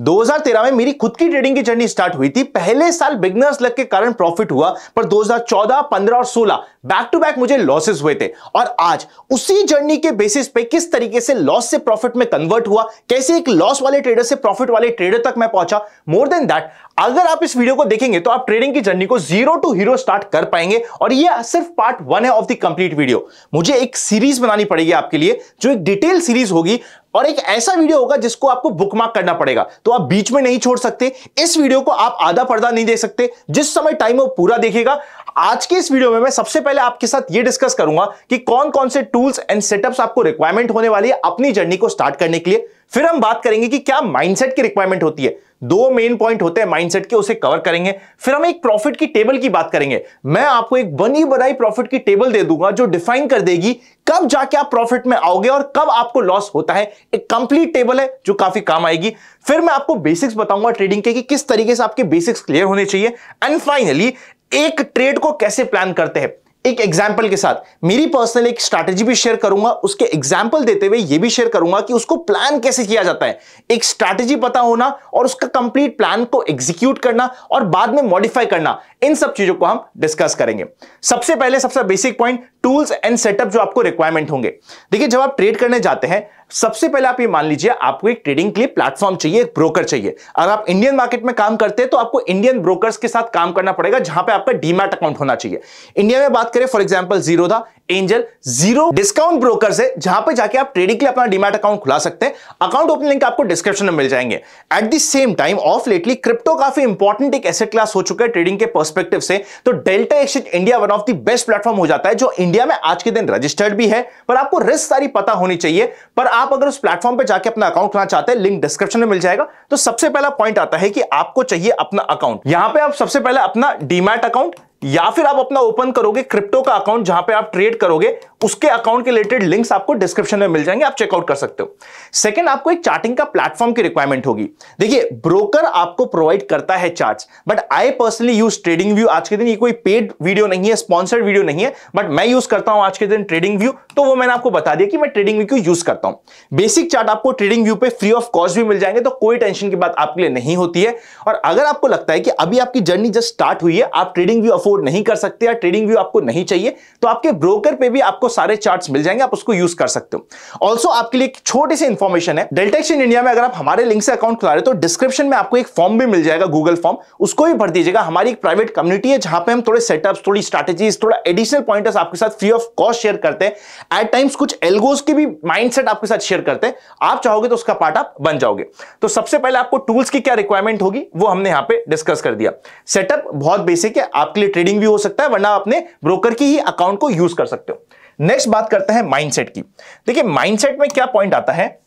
2013 में मेरी खुद की ट्रेडिंग की जर्नी स्टार्ट हुई थी। पहले साल बिगनर्स लक के कारण प्रॉफिट हुआ, पर 2014, 15 और 16 बैक टू बैक मुझे लॉसेस हुए थे। और आज उसी जर्नी के बेसिस पे किस तरीके से लॉस से प्रॉफिट में कन्वर्ट हुआ, कैसे एक लॉस वाले ट्रेडर से प्रॉफिट वाले ट्रेडर तक मैं पहुंचा। मोर देन दैट, अगर आप इस वीडियो को देखेंगे तो आप ट्रेडिंग की जर्नी को जीरो टू हीरो स्टार्ट कर पाएंगे। और ये सिर्फ पार्ट 1 है ऑफ द कंप्लीट वीडियो। मुझे एक सीरीज बनानी पड़ेगी आपके लिए, जो एक डिटेल सीरीज होगी और एक ऐसा वीडियो होगा जिसको आपको बुकमार्क करना पड़ेगा। तो आप बीच में नहीं छोड़ सकते, इस वीडियो को आप आधा पर्दा नहीं देख सकते, जिस समय टाइम हो पूरा देखिएगा। आज के इस वीडियो में मैं सबसे पहले आपके साथ यह डिस्कस करूंगा कि कौन कौन से टूल्स एंड सेटअप्स आपको रिक्वायरमेंट होने वाली है अपनी जर्नी को स्टार्ट करने के लिए। फिर हम बात करेंगे कि क्या माइंडसेट की रिक्वायरमेंट होती है। 2 मेन पॉइंट होते हैं माइंडसेट के, उसे कवर करेंगे। फिर हम एक प्रॉफिट की टेबल की बात करेंगे। मैं आपको एक बनी बनाई प्रॉफिट की टेबल दे दूंगा जो डिफाइन कर देगी कब जाके आप प्रॉफिट में आओगे और कब आपको लॉस होता है। एक कंप्लीट टेबल है जो काफी काम आएगी। फिर मैं आपको बेसिक्स बताऊंगा ट्रेडिंग के कि किस तरीके से आपके बेसिक्स क्लियर होने चाहिए। एंड फाइनली, एक ट्रेड को कैसे प्लान करते हैं, एक एग्जाम्पल के साथ मेरी पर्सनल एक स्ट्रैटेजी भी शेयर करूंगा। उसके एग्जाम्पल देते हुए यह भी शेयर करूंगा कि उसको प्लान कैसे किया जाता है। एक स्ट्रैटेजी पता होना और उसका कंप्लीट प्लान को एग्जीक्यूट करना और बाद में मॉडिफाई करना, इन सब चीजों को हम डिस्कस करेंगे। सबसे पहले सबसे basic point, tools and setup जो आपको रिक्वायरमेंट होंगे। देखिए, जब आप ट्रेड करने जाते हैं, सबसे पहले आप ये मान लीजिए आपको एक ट्रेडिंग के लिए प्लेटफॉर्म चाहिए, एक ब्रोकर चाहिए। अगर आप इंडियन मार्केट में काम करते हैं तो आपको इंडियन ब्रोकर्स के साथ काम करना पड़ेगा, जहां पे आपका डीमैट अकाउंट होना चाहिए। इंडिया में बात करें, for example Zerodha, angel, zero discount brokers है, जहां पे जाके आप ट्रेडिंग के लिए अपना डीमैट अकाउंट खुला सकते हैं। अकाउंट ओपनिंग लिंक आपको डिस्क्रिप्शन में मिल जाएंगे। At the same time, of lately crypto काफी इंपॉर्टेंट एक एसेट क्लास हो चुका है ट्रेडिंग के पर्सपेक्टिव से। तो Delta Exchange India one of the best platform हो जाता है, जो इंडिया में आज के दिन रजिस्टर्ड भी है। पर आपको रिस्क सारी पता होनी चाहिए। पर आप अगर उस प्लेटफॉर्म पे जाके अपना अकाउंट खुलना चाहते हैं, लिंक डिस्क्रिप्शन में मिल जाएगा। तो सबसे पहला पॉइंट आता है कि आपको चाहिए अपना अकाउंट। यहां पे आप सबसे पहले अपना डीमैट अकाउंट या फिर आप अपना ओपन करोगे क्रिप्टो का अकाउंट, जहां पे आप ट्रेड करोगे, उसके अकाउंट के रिलेटेड लिंक्स आपको डिस्क्रिप्शन में मिल जाएंगे, आप चेकआउट कर सकते हो। सेकंड, आपको एक चार्टिंग का प्लेटफॉर्म की रिक्वायरमेंट होगी। देखिए, ब्रोकर आपको प्रोवाइड करता है charts, but I personally use trading view. आज के दिन ये कोई पेड वीडियो नहीं है, स्पॉन्सर्ड वीडियो नहीं है, बट मैं यूज करता हूं आज के दिन ट्रेडिंग व्यू। तो वो मैंने आपको बता दिया कि मैं ट्रेडिंग व्यू क्यों यूज करता हूं। बेसिक चार्ट आपको ट्रेडिंग व्यू पे फ्री ऑफ कॉस्ट भी मिल जाएंगे, तो कोई टेंशन की बात आपके लिए नहीं होती है। और अगर आपको लगता है कि अभी आपकी जर्नी जस्ट स्टार्ट हुई है, आप ट्रेडिंग व्यू अफोर्ड नहीं कर सकते, ट्रेडिंग व्यू आपको नहीं चाहिए, तो आपके ब्रोकर पे भी आपको सारे चार्ट्स मिल जाएंगे, आप उसको यूज कर सकते हो। ऑल्सो आपके लिए एक छोटी सी इंफॉर्मेशन है, डेल्टा एक्सचेंज इंडिया में अगर आप हमारे लिंक से अकाउंट खुला रहे हो तो डिस्क्रिप्शन में आपको एक फॉर्म भी मिल जाएगा, गूगल फॉर्म, उसको भी भर दीजिएगा। हमारी एक प्राइवेट कम्युनिटी है जहां पे हम थोड़े सेटअप्स, थोड़ी स्ट्रैटेजीज, थोड़ा एडिशनल पॉइंटर्स आपके साथ फ्री ऑफ कॉस्ट शेयर करते हैं। एट टाइम्स कुछ एल्गोस के भी माइंडसेट आपके साथ शेयर करते हैं। आप चाहोगे तो उसका पार्ट आप बन जाओगे। तो सबसे पहले आपको टूल्स की क्या रिक्वायरमेंट होगी वो हमने यहां पे डिस्कस कर दिया। सेटअप बहुत बेसिक है, आपके लिए ट्रेडिंग भी हो सकता है, वरना अपने ब्रोकर की ही अकाउंट को यूज कर सकते हो। नेक्स्ट बात करते हैं माइंडसेट की। देखिए, माइंडसेट में क्या पॉइंट आता है,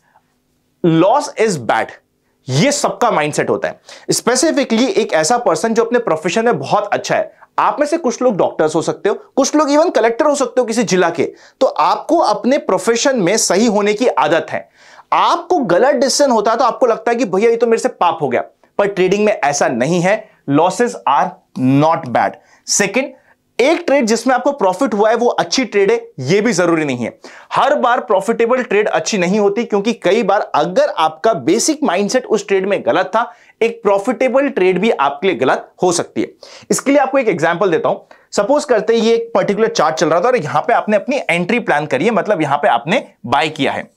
लॉस इज बैड, ये सबका माइंडसेट होता है। स्पेसिफिकली एक ऐसा पर्सन जो अपने प्रोफेशन में बहुत अच्छा है। आप में से कुछ लोग डॉक्टर्स हो सकते हो, कुछ लोग इवन कलेक्टर हो सकते हो किसी जिला के। तो आपको अपने प्रोफेशन में सही होने की आदत है। आपको गलत डिसीजन होता है तो आपको लगता है कि भैया ये तो मेरे से पाप हो गया, पर ट्रेडिंग में ऐसा नहीं है। Losses are not bad. Second, एक ट्रेड जिसमें आपको प्रॉफिट हुआ है वो अच्छी ट्रेड है, यह भी जरूरी नहीं है। हर बार प्रॉफिटेबल ट्रेड अच्छी नहीं होती, क्योंकि कई बार अगर आपका बेसिक माइंडसेट उस ट्रेड में गलत था, एक प्रॉफिटेबल ट्रेड भी आपके लिए गलत हो सकती है। इसके लिए आपको एक एग्जांपल देता हूं। सपोज करते हैं ये एक पर्टिकुलर चार्ट चल रहा था और यहां पे आपने अपनी एंट्री प्लान करी है, मतलब यहां पे आपने बाय किया है।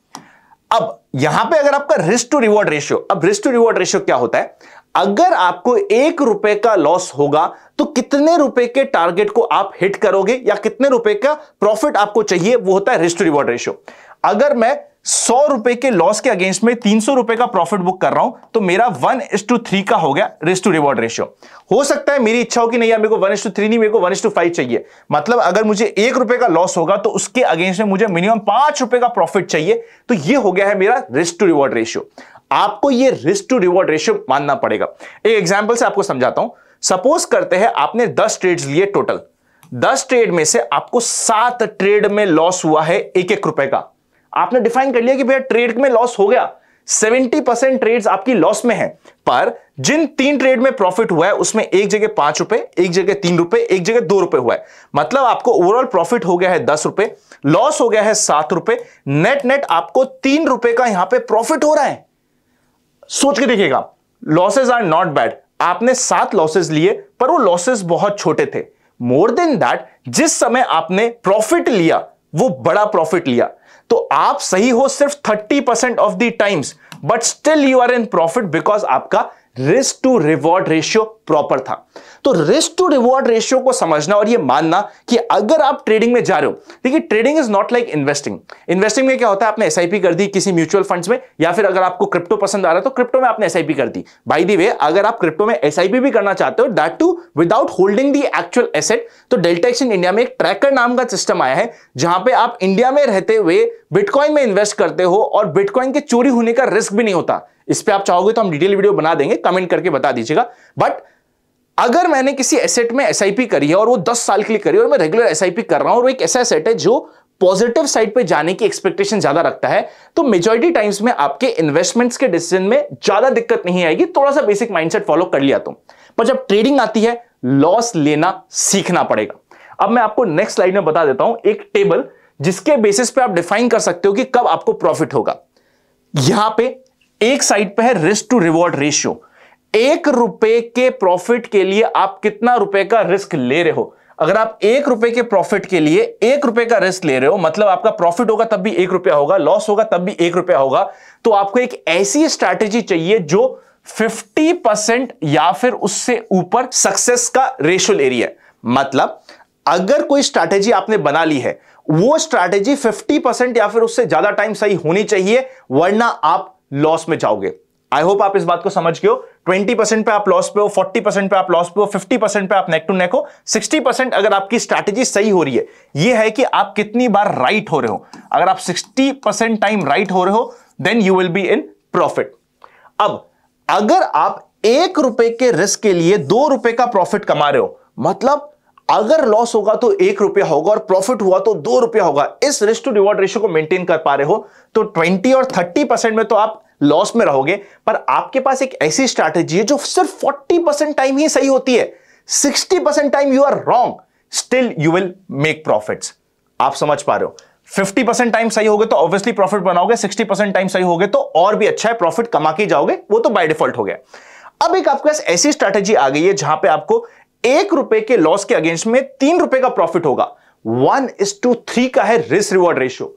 अब यहां पे अगर आपका रिस्क टू रिवॉर्ड रेशियो, अब रिस्क टू रिवॉर्ड रेशियो क्या होता है, अगर आपको 1 रुपए का लॉस होगा तो कितने रुपए के टारगेट को आप हिट करोगे या कितने रुपए का प्रॉफिट आपको चाहिए, वो होता है रिस्क टू रिवॉर्ड रेशियो। अगर मैं 100 रुपए के लॉस के अगेंस्ट में 300 रुपए का प्रॉफिट बुक कर रहा हूं तो मेरा 1:3 का हो गया रिस्क टू रिवॉर्ड रेशियो। हो सकता है मेरी इच्छा हो कि नहीं यार, मेरे को 1:3 नहीं, मेरे को 1:5 चाहिए। मतलब अगर मुझे 1 रुपए का लॉस होगा तो उसके अगेंस्ट में मुझे मिनिमम 5 रुपए का प्रॉफिट चाहिए। तो ये हो गया है मेरा रिस्क टू रिवॉर्ड रेशियो। आपको ये रिस्क टू रिवॉर्ड रेशियो मानना पड़ेगा। एक एग्जांपल से आपको समझाता हूं। सपोज करते हैं आपने 10 ट्रेड्स लिए टोटल, 10 ट्रेड में से आपको 7 ट्रेड में लॉस हुआ है 1-1 रुपए का। आपने डिफाइन कर लिया कि भैया ट्रेड में लॉस हो गया, 70% ट्रेड्स आपकी लॉस में है, पर जिन 3 ट्रेड में प्रॉफिट हुआ है उसमें एक जगह 5 रुपए, एक जगह 3 रुपए, एक जगह 2 रुपए हुआ है। मतलब आपको ओवरऑल प्रॉफिट हो गया है 10 रुपए, लॉस हो गया है 7 रुपए, नेट नेट आपको 3 रुपए का यहां पे प्रॉफिट हो रहा है। सोच के देखिएगा, लॉसेज आर नॉट बैड, आपने 7 लॉसेज लिए पर वो लॉसेज बहुत छोटे थे। मोर देन दैट, जिस समय आपने प्रॉफिट लिया वो बड़ा प्रॉफिट लिया, तो आप सही हो सिर्फ 30% of the times, but still you are in profit because आपका risk to reward ratio proper था। तो रिस्क टू रिवॉर्ड रेशियो को समझना और ये मानना कि अगर आप ट्रेडिंग में जा रहे हो, देखिए trading is not like investing. Investing में क्या होता है, आपने एसआईपी कर दी किसी म्यूचुअल फंड्स में, या फिर अगर आपको क्रिप्टो पसंद आ रहा है तो क्रिप्टो में आपने एसआईपी कर दी। बाय द वे, अगर आप क्रिप्टो में एसआईपी भी करना चाहते हो, that too without holding the actual asset, तो डेल्टा एक्सचेंज इंडिया में एक ट्रैकर नाम का सिस्टम आया है जहां पे आप इंडिया में रहते हुए बिटकॉइन में इन्वेस्ट करते हो और बिटकॉइन के चोरी होने का रिस्क भी नहीं होता। इस पे आप चाहोगे तो हम डिटेल वीडियो बना देंगे, कमेंट करके बता दीजिएगा। बट अगर मैंने किसी एसेट में एसआईपी करी है और वो 10 साल के लिए करी है और मैं रेगुलर एसआईपी कर रहा हूं और वो एक ऐसा एसेट है जो पॉजिटिव साइड पे जाने की एक्सपेक्टेशन ज्यादा रखता है, तो मेजॉरिटी टाइम्स में आपके इन्वेस्टमेंट्स के डिसीजन में ज्यादा दिक्कत नहीं आएगी, थोड़ा सा बेसिक माइंडसेट फॉलो कर लिया तो। पर जब ट्रेडिंग आती है, लॉस लेना सीखना पड़ेगा। अब मैं आपको नेक्स्ट स्लाइड में बता देता हूं एक टेबल जिसके बेसिस पे आप डिफाइन कर सकते हो कि कब आपको प्रॉफिट होगा। यहां पे एक साइड पे है रिस्क टू रिवॉर्ड रेशियो। 1 रुपए के प्रॉफिट के लिए आप कितना रुपए का रिस्क ले रहे हो। अगर आप 1 रुपए के प्रॉफिट के लिए 1 रुपए का रिस्क ले रहे हो, मतलब आपका प्रॉफिट होगा तब भी 1 रुपया होगा, लॉस होगा तब भी 1 रुपया होगा, तो आपको एक ऐसी स्ट्रैटेजी चाहिए जो 50% या फिर उससे ऊपर सक्सेस का रेशियो ले रही है। मतलब अगर कोई स्ट्रैटेजी आपने बना ली है, वो स्ट्रैटेजी 50% या फिर उससे ज्यादा टाइम सही होनी चाहिए, वरना आप लॉस में जाओगे। आई होप आप इस बात को समझ गए हो। 20% पे आप लॉस पे हो, 40% पे आप लॉस पे हो, 50% पे आप नेक टू नेक हो, 60% अगर आपकी स्ट्रैटेजी सही हो रही है। यह है कि आप कितनी बार राइट हो रहे हो। अगर आप 60% टाइम राइट हो रहे हो, then you will be in profit. अब अगर आप 1 रुपए के रिस्क के लिए 2 रुपए का प्रॉफिट कमा रहे हो, मतलब अगर लॉस होगा तो 1 रुपया होगा और प्रॉफिट हुआ तो 2 रुपया होगा, इस रिस्क टू रिवॉर्ड रेशियो को मेंटेन कर पा रहे हो, तो 20 और 30% में तो आप लॉस में रहोगे, पर आपके पास एक ऐसी स्ट्रैटेजी है जो सिर्फ 40% टाइम ही सही होती है, 60% time you are wrong, still you will make profits. आप समझ पा रहे हो। 50% टाइम सही होगे तो ऑब्वियसली प्रॉफिट बनाओगे, 60% टाइम सही होगे तो और भी अच्छा है, प्रॉफिट कमा के जाओगे, वो तो बाय डिफॉल्ट हो गया। अब एक आपके पास ऐसी स्ट्रैटेजी आ गई है जहां पे आपको 1 रुपए के लॉस के अगेंस्ट में 3 रुपए का प्रॉफिट होगा। 1:3 का है रिस्क रिवॉर्ड रेशियो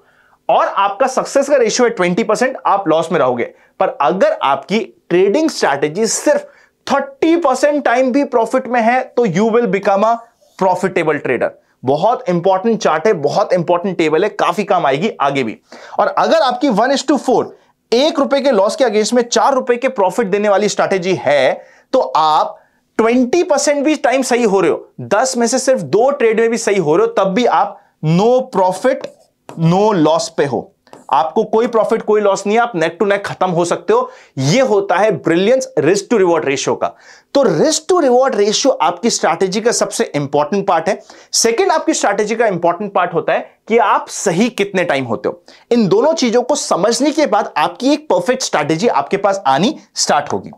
और आपका सक्सेस का रेशियो है 20%, आप लॉस में रहोगे। पर अगर आपकी ट्रेडिंग स्ट्रैटेजी सिर्फ 30% टाइम भी प्रॉफिट में है, तो you will become a profitable trader. बहुत इंपॉर्टेंट चार्ट है, बहुत इंपॉर्टेंट टेबल है, काफी काम आएगी आगे भी। और अगर आपकी 1:4 1 रुपए के लॉस के अगेंस्ट में 4 रुपए के प्रॉफिट देने वाली स्ट्रैटेजी है, तो आप 20% भी टाइम सही हो रहे हो, 10 में से सिर्फ 2 ट्रेड में भी सही हो रहे हो, तब भी आप नो प्रॉफिट नो लॉस पे हो। आपको कोई प्रॉफिट कोई लॉस नहीं है, आप नेक टू नेक खत्म हो सकते हो। यह होता है brilliance risk to reward ratio का। तो रिस्क टू रिवॉर्ड रेशियो आपकी स्ट्रैटेजी का सबसे इंपॉर्टेंट पार्ट है। सेकंड, आपकी स्ट्रैटेजी का इंपॉर्टेंट पार्ट होता है कि आप सही कितने टाइम होते हो। इन दोनों चीजों को समझने के बाद आपकी एक परफेक्ट स्ट्रैटेजी आपके पास आनी स्टार्ट होगी।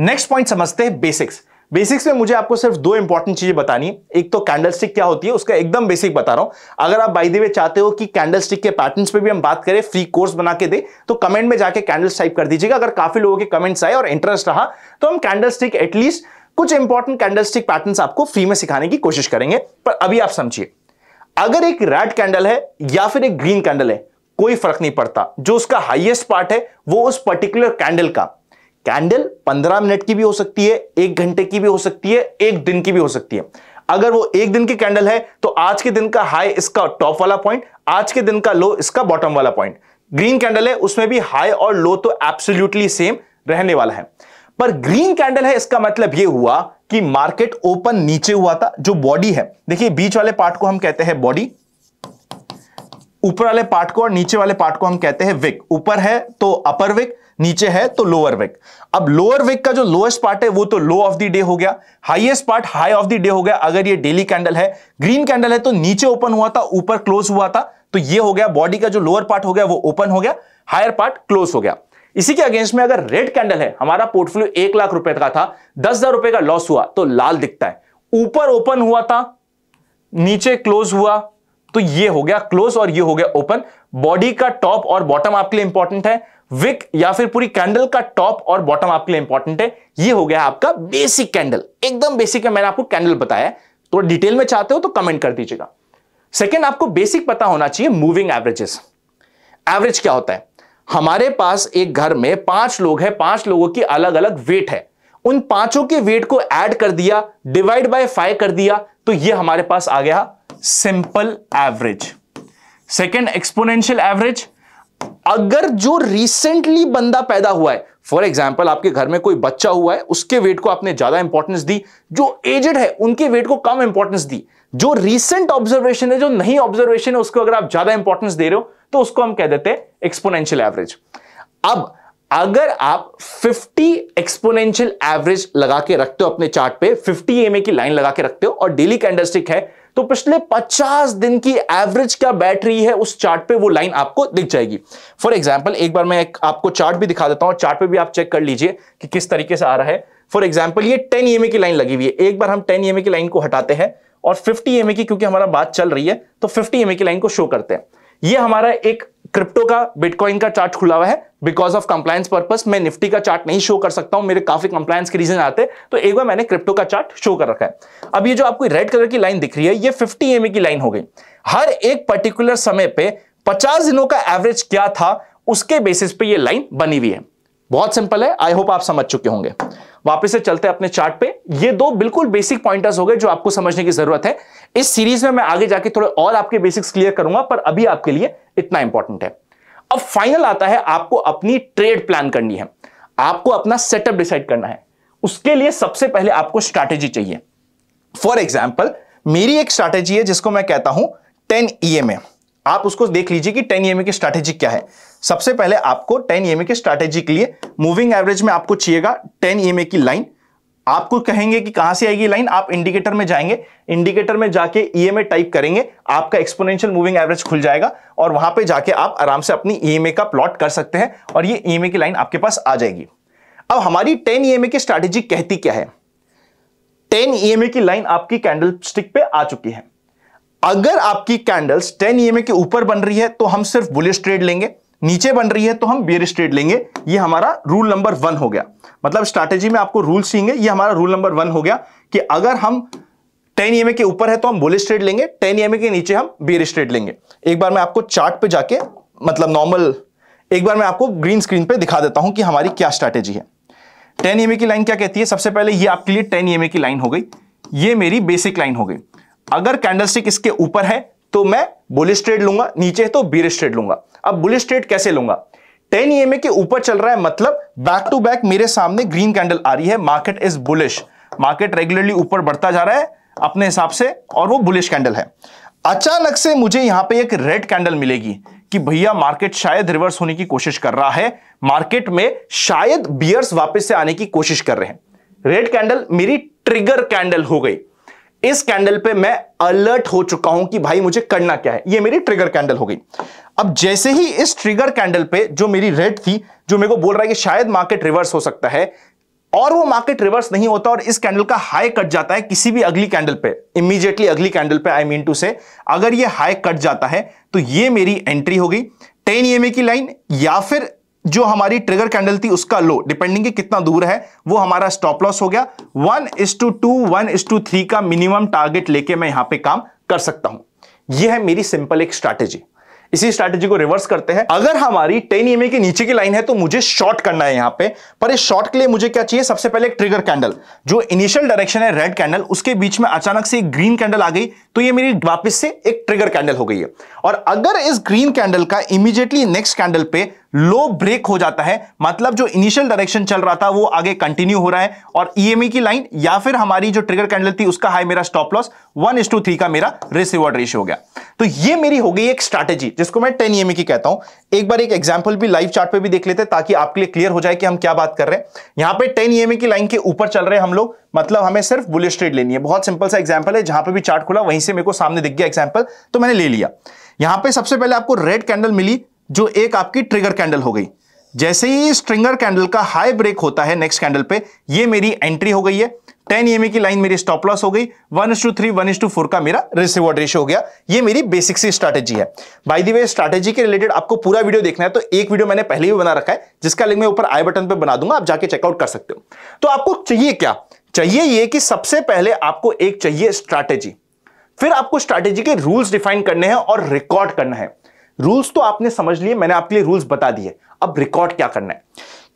नेक्स्ट पॉइंट समझते हैं बेसिक्स। बेसिक्स में मुझे आपको सिर्फ 2 इंपॉर्टेंट चीजें बतानी है। एक तो कैंडलस्टिक क्या होती है, उसका एकदम बेसिक बता रहा हूं। अगर आप बाय द वे चाहते हो कि कैंडलस्टिक के पैटर्न्स पे भी हम बात करें, फ्री कोर्स बना के दे, तो कमेंट में जाके कैंडल्स टाइप कर दीजिएगा। अगर काफी लोगों के कमेंट्स आए और इंटरेस्ट रहा तो हम कैंडलस्टिक एटलीस्ट कुछ इंपॉर्टेंट कैंडलस्टिक पैटर्न्स आपको फ्री में सिखाने की कोशिश करेंगे। पर अभी आप समझिए, अगर एक रेड कैंडल है या फिर एक ग्रीन कैंडल है, कोई फर्क नहीं पड़ता। जो उसका हाईएस्ट पार्ट है वो उस पर्टिकुलर कैंडल का, कैंडल 15 मिनट की भी हो सकती है, 1 घंटे की भी हो सकती है, 1 दिन की भी हो सकती है। अगर वो 1 दिन की कैंडल है तो आज के दिन का हाई इसका टॉप वाला पॉइंट, आज के दिन का लो इसका बॉटम वाला पॉइंट। ग्रीन कैंडल है, उसमें भी हाई और लो तो एब्सोल्युटली सेम रहने वाला है। पर ग्रीन कैंडल है, इसका मतलब यह हुआ कि मार्केट ओपन नीचे हुआ था। जो बॉडी है, देखिए बीच वाले पार्ट को हम कहते हैं बॉडी, ऊपर वाले पार्ट को और नीचे वाले पार्ट को हम कहते हैं विक। ऊपर है तो अपर विक, नीचे है तो लोअर विक। अब लोअर विक का जो लोएस्ट पार्ट है वो तो लो ऑफ द डे हो गया, highest part high of the day हो गया। अगर ये डेली कैंडल है, ग्रीन कैंडल है तो नीचे ओपन हुआ था, ऊपर क्लोज हुआ था, तो ये हो गया बॉडी का जो लोअर पार्ट हो गया वो ओपन हो गया, हायर पार्ट क्लोज हो गया। इसी के अगेंस्ट में अगर रेड कैंडल है, हमारा पोर्टफोलियो 1 लाख रुपए का था, 10,000 रुपए का लॉस हुआ तो लाल दिखता है। ऊपर ओपन हुआ था, नीचे क्लोज हुआ, तो ये हो गया क्लोज और ये हो गया ओपन। बॉडी का टॉप और बॉटम आपके लिए इंपॉर्टेंट है। विक या फिर पूरी कैंडल का टॉप और बॉटम आपके लिए इंपॉर्टेंट है। ये हो गया आपका बेसिक कैंडल, एकदम बेसिक है, मैंने आपको कैंडल बताया। तो डिटेल में चाहते हो तो कमेंट कर दीजिएगा। सेकंड, आपको बेसिक पता होना चाहिए मूविंग एवरेजेस। एवरेज क्या होता है? हमारे पास एक घर में 5 लोग हैं, 5 लोगों की अलग अलग वेट है, उन पांचों के वेट को ऐड कर दिया, डिवाइड बाय 5 कर दिया, तो ये हमारे पास आ गया simple average. Second, exponential average. अगर जो रिसेंटली बंदा पैदा हुआ है, फॉर एग्जाम्पल आपके घर में कोई बच्चा हुआ है, उसके वेट को आपने ज्यादा इंपॉर्टेंस दी, जो एजेड है उनके वेट को कम इंपॉर्टेंस दी, जो रीसेंट ऑब्जर्वेशन है, जो नई ऑब्जर्वेशन है, उसको अगर आप ज्यादा इंपॉर्टेंस दे रहे हो तो उसको हम कह देते हैं एक्सपोनेंशियल एवरेज। अब अगर आप 50 एक्सपोनेंशियल एवरेज लगा के रखते हो अपने चार्ट पे, 50 EMA की लाइन लगा के रखते हो और डेली कैंडलस्टिक है, तो पिछले 50 दिन की एवरेज क्या बैठ रही है उस चार्ट पे, वो लाइन आपको दिख जाएगी। फॉर एग्जांपल एक बार मैं आपको चार्ट भी दिखा देता हूं, चार्ट पे भी आप चेक कर लीजिए कि किस तरीके से आ रहा है। फॉर एग्जांपल ये 10 EMA की लाइन लगी हुई है, एक बार हम 10 EMA की लाइन को हटाते हैं और 50 EMA की, क्योंकि हमारा बात चल रही है तो 50 EMA की लाइन को शो करते हैं। ये हमारा एक क्रिप्टो का, बिटकॉइन का चार्ट खुला हुआ है। बिकॉज ऑफ कंप्लायंस पर्पस मैं निफ्टी का चार्ट नहीं शो कर सकता हूं, मेरे काफी कंप्लायंस के रीजन आते हैं, तो एक बार मैंने क्रिप्टो का चार्ट शो कर रखा है। अब ये जो आपको रेड कलर की लाइन दिख रही है, ये 50 EMA की लाइन हो गई। हर एक पर्टिकुलर समय पे 50 दिनों का एवरेज क्या था, उसके बेसिस पे ये लाइन बनी हुई है। बहुत सिंपल है, आई होप आप समझ चुके होंगे। वापस से चलते हैं अपने चार्ट पे। ये 2 बिल्कुल बेसिक पॉइंटर्स हो गए जो आपको समझने की जरूरत है। इस सीरीज में मैं आगे जाके थोड़े और आपके बेसिक्स क्लियर करूंगा, पर अभी आपके लिए इतना इंपॉर्टेंट है। अब फाइनल आता है, आपको अपनी ट्रेड प्लान करनी है, आपको अपना सेटअप डिसाइड करना है। उसके लिए सबसे पहले आपको स्ट्रैटेजी चाहिए। फॉर एग्जाम्पल मेरी एक स्ट्रैटेजी है जिसको मैं कहता हूं 10 EMA। आप उसको देख लीजिए कि 10 EMA की स्ट्रैटेजी क्या है। सबसे पहले आपको 10 EMA की स्ट्रैटेजी के लिए मूविंग एवरेज में आपको चाहिएगा 10 EMA की लाइन। आपको कहेंगे कि कहां से आएगी लाइन, आप इंडिकेटर में जाएंगे, इंडिकेटर में जाके EMA टाइप करेंगे, आपका एक्सपोनेंशियल मूविंग एवरेज खुल जाएगा और वहां पे जाके आप आराम से अपनी EMA का प्लॉट कर सकते हैं और ये EMA की लाइन आपके पास आ जाएगी। अब हमारी 10 EMA की स्ट्रैटेजी कहती क्या है? 10 EMA की लाइन आपकी कैंडल स्टिक पे आ चुकी है। अगर आपकी कैंडल्स 10 EMA के ऊपर बन रही है तो हम सिर्फ बुलिश ट्रेड लेंगे, नीचे बन रही है तो हम बेयरिश ट्रेड लेंगे। ये हमारा रूल नंबर 1 हो गया। मतलब स्ट्रैटेजी में आपको रूल सीखेंगे, ये हमारा रूल नंबर 1 हो गया कि अगर हम 10 EMA के ऊपर है तो हम बुलिश ट्रेड लेंगे, 10 EMA के नीचे हम बेयरिश ट्रेड लेंगे। एक बार मैं आपको चार्ट पे जाके, मतलब नॉर्मल, एक बार मैं आपको ग्रीन स्क्रीन पे दिखा देता हूं कि हमारी क्या स्ट्रैटेजी है। 10 EMA की लाइन क्या कहती है? सबसे पहले ये आपके लिए 10 EMA की लाइन हो गई, ये मेरी बेसिक लाइन हो गई। अगर कैंडलस्टिक इसके ऊपर है तो मैं बुलिश ट्रेड लूंगा, नीचे है तो बेयरिश ट्रेड लूंगा। अब बुलिश ट्रेड कैसे लूंगा? 10 EMA के ऊपर चल रहा है, मतलब बैक टू बैक मेरे सामने ग्रीन कैंडल आ रही है, market is bullish, market regularly ऊपर बढ़ता जा रहा है अपने हिसाब से और वो बुलिश कैंडल है। अचानक से मुझे यहां पे एक रेड कैंडल मिलेगी कि भैया मार्केट शायद रिवर्स होने की कोशिश कर रहा है, मार्केट में शायद बियर्स वापस से आने की कोशिश कर रहे हैं। रेड कैंडल मेरी ट्रिगर कैंडल हो गई। इस कैंडल पे मैं अलर्ट हो चुका हूं कि भाई मुझे करना क्या है, ये मेरी ट्रिगर कैंडल हो गई। अब जैसे ही इस ट्रिगर कैंडल पे जो मेरी रेड थी, जो मेरे को बोल रहा है कि शायद मार्केट रिवर्स हो सकता है, और वो मार्केट रिवर्स नहीं होता और इस कैंडल का हाई कट जाता है किसी भी अगली कैंडल पे, इमीडिएटली अगली कैंडल पे, आई मीन टू से, अगर ये हाई कट जाता है तो ये मेरी एंट्री हो गई 10 EMA की लाइन, या फिर जो हमारी ट्रिगर कैंडल थी उसका लो, डिपेंडिंग कि कितना दूर है, वो हमारा स्टॉप लॉस हो गया। 1:2, 1:3 का मिनिमम टारगेट लेके मैं यहां पे काम कर सकता हूं। यह है मेरी सिंपल एक स्ट्रैटेजी। इसी स्ट्रैटेजी को रिवर्स करते हैं। अगर हमारी 10 EMA के नीचे की लाइन है तो मुझे शॉर्ट करना है यहां पे, पर इस शॉर्ट के लिए मुझे क्या चाहिए? सबसे पहले एक ट्रिगर कैंडल, जो इनिशियल डायरेक्शन है रेड कैंडल, उसके बीच में अचानक से एक ग्रीन कैंडल आ गई तो ये मेरी वापस से एक ट्रिगर कैंडल हो गई है। और अगर इस ग्रीन कैंडल का इमीडिएटली नेक्स्ट कैंडल पे लो ब्रेक हो जाता है, मतलब जो इनिशियल डायरेक्शन चल रहा था वो आगे कंटिन्यू हो रहा है और EMA की लाइन या फिर हमारी जो ट्रिगर कैंडल थी उसका हाई, मेरा स्टॉप लॉस 1:3 का मेरा रिस्क रिवॉर्ड रेशियो हो गया। तो ये मेरी हो गई एक स्ट्रैटेजी जिसको मैं 10 EMA की कहता हूं। एक बार एक एग्जांपल भी लाइव चार्ट पे भी देख लेते हैं ताकि आपके लिए क्लियर हो जाए कि हम क्या बात कर रहे हैं। यहां पे 10 EMA की लाइन के ऊपर चल रहे हैं हम लोग, मतलब हमें सिर्फ बुलिश ट्रेड लेनी है। बहुत सिंपल सा एग्जांपल है, जहां पे भी चार्ट खुला वहीं से मेरे को सामने दिख गया एग्जांपल, तो मैंने ले लिया। यहां पे सबसे पहले आपको रेड कैंडल मिली जो एक आपकी ट्रिगर कैंडल हो गई। जैसे ही इस ट्रिगर कैंडल का हाई ब्रेक होता है नेक्स्ट कैंडल पे, ये मेरी एंट्री हो गई है। 10 EMA की लाइन मेरी स्टॉप लॉस हो गई, 1:3 1:4 का मेरा रिस्क रिवॉर्ड रेशियो हो गया। ये मेरी बेसिक सी स्ट्रैटेजी है। बाय द वे, स्ट्रैटेजी के रिलेटेड आपको पूरा वीडियो देखना है तो एक वीडियो मैंने पहले ही बना रखा है, जिसका लिंक मैं ऊपर आई बटन पे बना दूंगा, आप जाके चेकआउट कर सकते हो। तो आपको चाहिए क्या? चाहिए ये कि सबसे पहले आपको एक चाहिए स्ट्रैटेजी, फिर आपको स्ट्रैटेजी के रूल्स डिफाइन करने हैं और रिकॉर्ड करना है। रूल्स तो आपने समझ लिए, मैंने आपके लिए रूल्स बता दिए, अब रिकॉर्ड क्या करना है।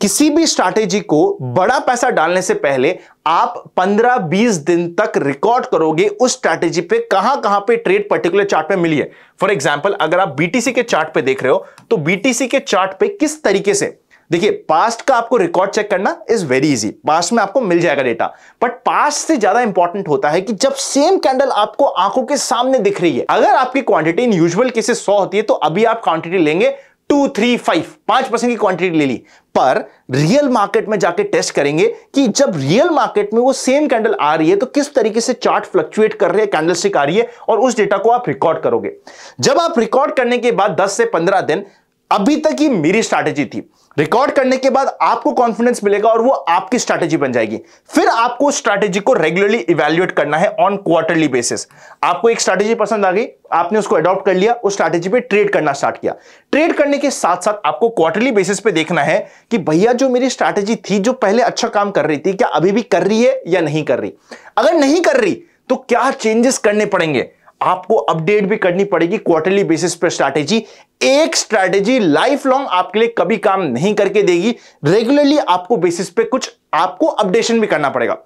किसी भी स्ट्रैटेजी को बड़ा पैसा डालने से पहले आप 15-20 दिन तक रिकॉर्ड करोगे उस स्ट्रैटेजी पे कहां पे ट्रेड पर्टिकुलर चार्ट पे मिली है। फॉर एग्जांपल, अगर आप बीटीसी के चार्ट पे देख रहे हो तो बीटीसी के चार्ट पे किस तरीके से, देखिए पास्ट का आपको रिकॉर्ड चेक करना इज वेरी इजी, पास्ट में आपको मिल जाएगा डेटा, बट पास्ट से ज्यादा इंपॉर्टेंट होता है कि जब सेम कैंडल आपको आंखों के सामने दिख रही है। अगर आपकी क्वांटिटी इन यूजुअल केसेस 100 होती है तो अभी आप क्वांटिटी लेंगे 2, 3, 5% की क्वांटिटी ले ली, पर रियल मार्केट में जाके टेस्ट करेंगे कि जब रियल मार्केट में वो सेम कैंडल आ रही है तो किस तरीके से चार्ट फ्लक्चुएट कर रहे हैं, कैंडलस्टिक आ रही है, और उस डेटा को आप रिकॉर्ड करोगे। जब आप रिकॉर्ड करने के बाद 10 से 15 दिन, अभी तक ही मेरी स्ट्रैटेजी थी, रिकॉर्ड करने के बाद आपको कॉन्फिडेंस मिलेगा और वो आपकी स्ट्रैटेजी बन जाएगी। फिर आपको स्ट्रैटेजी को रेगुलरली इवैल्यूएट करना है ऑन क्वार्टरली बेसिस। आपको एक स्ट्रैटेजी पसंद आ गई, आपने उसको अडॉप्ट कर लिया, उस स्ट्रैटेजी पे ट्रेड करना स्टार्ट किया। ट्रेड करने के साथ साथ आपको क्वार्टरली बेसिस पे देखना है कि भैया जो मेरी स्ट्रैटेजी थी, जो पहले अच्छा काम कर रही थी, क्या अभी भी कर रही है या नहीं कर रही। अगर नहीं कर रही तो क्या चेंजेस करने पड़ेंगे, आपको अपडेट भी करनी पड़ेगी क्वार्टरली बेसिस पर स्ट्रैटेजी। एक स्ट्रैटेजी लाइफ लॉन्ग आपके लिए कभी काम नहीं करके देगी, रेगुलरली आपको बेसिस पे कुछ आपको अपडेशन भी करना पड़ेगा।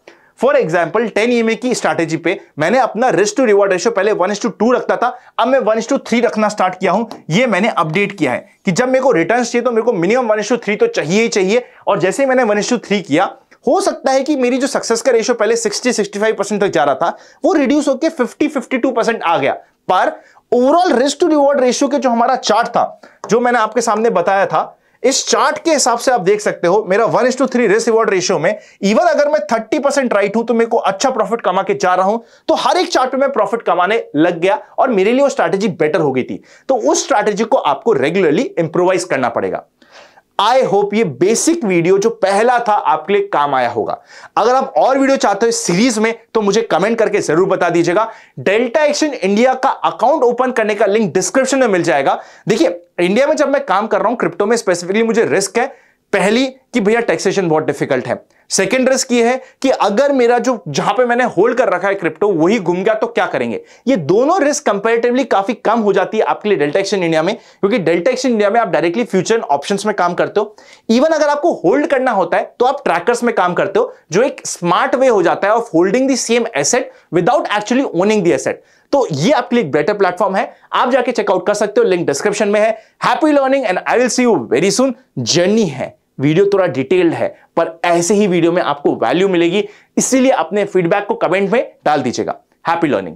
फॉर एग्जाम्पल, 10 EMA की स्ट्रैटेजी पे मैंने अपना रिस्क टू रिवॉर्ड रेशियो पहले 1:2 रखता था, अब मैं 1:3 रखना स्टार्ट किया हूं। ये मैंने अपडेट किया है कि जब मेरे को रिटर्न्स चाहिए तो मेरे को मिनिमम 1:3 तो चाहिए ही चाहिए, और जैसे ही मैंने 1:3 किया, हो सकता है कि मेरी जो सक्सेस का रेशियो पहले 60-65% तक जा रहा था वो रिड्यूस होकर 50-52% आ गया, पर overall risk to reward ratio के जो हमारा चार्ट था, जो मैंने आपके सामने बताया था, इस चार्ट के हिसाब से आप देख सकते हो मेरा 1:3 रिस्क रिवॉर्ड रेशियो में, इवन अगर मैं 30% राइट हूं तो मेरे को अच्छा प्रॉफिट कमा के जा रहा हूं, तो हर एक चार्ट पे मैं प्रॉफिट कमाने लग गया और मेरे लिए वो स्ट्रैटेजी बेटर हो गई थी। तो उस स्ट्रैटेजी को आपको रेगुलरली इंप्रोवाइज करना पड़ेगा। आई होप ये बेसिक वीडियो जो पहला था आपके लिए काम आया होगा। अगर आप और वीडियो चाहते हो इस सीरीज में तो मुझे कमेंट करके जरूर बता दीजिएगा। डेल्टा एक्सचेंज इंडिया का अकाउंट ओपन करने का लिंक डिस्क्रिप्शन में मिल जाएगा। देखिए, इंडिया में जब मैं काम कर रहा हूं क्रिप्टो में स्पेसिफिकली, मुझे रिस्क है पहली कि भैया टैक्सेशन बहुत डिफिकल्ट है। सेकंड रिस्क ये है कि अगर मेरा जो जहां पे मैंने होल्ड कर रखा है क्रिप्टो वही घूम गया तो क्या करेंगे। ये दोनों रिस्क कंपैरेटिवली काफी कम हो जाती है आपके लिए डेल्टा एक्सचेंज इंडिया में, क्योंकि डेल्टा एक्सचेंज इंडिया में आप डायरेक्टली फ्यूचर ऑप्शंस में काम करते हो। इवन अगर आपको होल्ड करना होता है तो आप ट्रैकर्स में काम करते हो, जो एक स्मार्ट वे हो जाता है of holding the same asset without actually owning the asset. तो ये आपके लिए एक बेटर प्लेटफॉर्म है, आप जाके चेकआउट कर सकते हो, लिंक डिस्क्रिप्शन में है। Happy learning and I will see you very soon. Journey है, वीडियो थोड़ा डिटेल्ड है, पर ऐसे ही वीडियो में आपको वैल्यू मिलेगी, इसीलिए अपने फीडबैक को कमेंट में डाल दीजिएगा। Happy learning.